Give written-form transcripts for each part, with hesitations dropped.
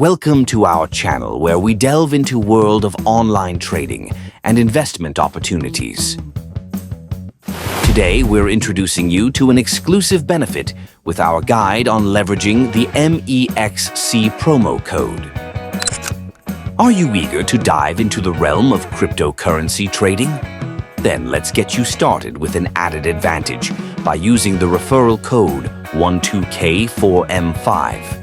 Welcome to our channel where we delve into a world of online trading and investment opportunities. Today, we're introducing you to an exclusive benefit with our guide on leveraging the MEXC promo code. Are you eager to dive into the realm of cryptocurrency trading? Then let's get you started with an added advantage by using the referral code 12K4M5.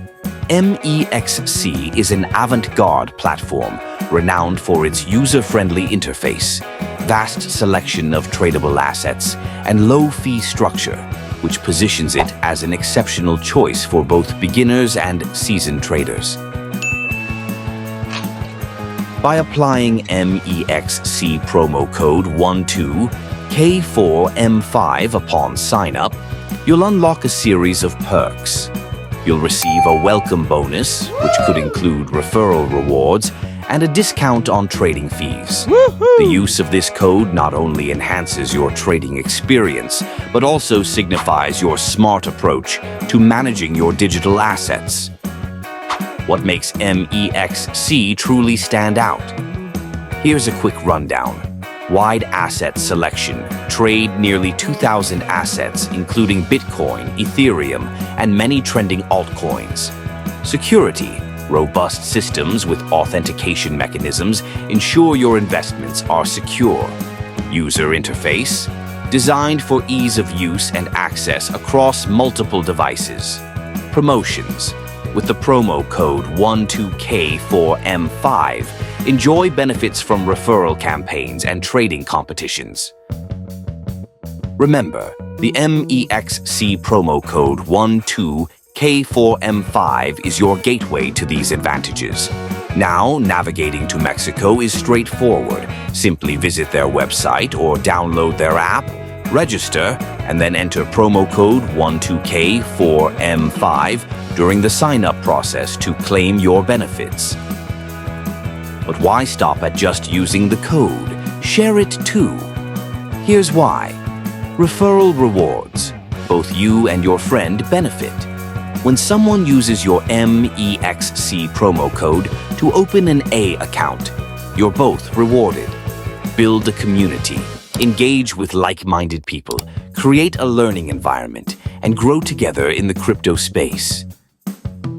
MEXC is an avant-garde platform renowned for its user-friendly interface, vast selection of tradable assets, and low-fee structure, which positions it as an exceptional choice for both beginners and seasoned traders. By applying MEXC promo code 12K4M5 upon sign-up, you'll unlock a series of perks. You'll receive a welcome bonus, which could include referral rewards and a discount on trading fees. The use of this code not only enhances your trading experience, but also signifies your smart approach to managing your digital assets. What makes MEXC truly stand out? Here's a quick rundown. Wide asset selection. Trade nearly 2,000 assets, including Bitcoin, Ethereum, and many trending altcoins. Security. Robust systems with authentication mechanisms ensure your investments are secure. User interface. Designed for ease of use and access across multiple devices. Promotions. With the promo code 12K4M5, enjoy benefits from referral campaigns and trading competitions. Remember, the MEXC promo code 12K4M5 is your gateway to these advantages. Now, navigating to Mexico is straightforward. Simply visit their website or download their app, register, and then enter promo code 12K4M5 during the sign-up process to claim your benefits. But why stop at just using the code? Share it too. Here's why. Referral rewards. Both you and your friend benefit. When someone uses your MEXC promo code to open an A account, you're both rewarded. Build a community. Engage with like-minded people. Create a learning environment and grow together in the crypto space.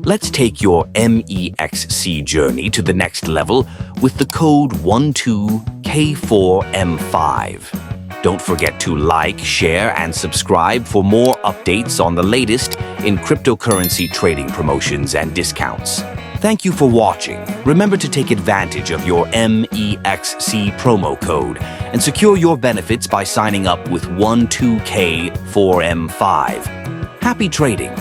Let's take your MEXC journey to the next level with the code 12K4M5. Don't forget to like, share, and subscribe for more updates on the latest in cryptocurrency trading promotions and discounts. Thank you for watching. Remember to take advantage of your MEXC promo code and secure your benefits by signing up with 12K4M5. Happy trading!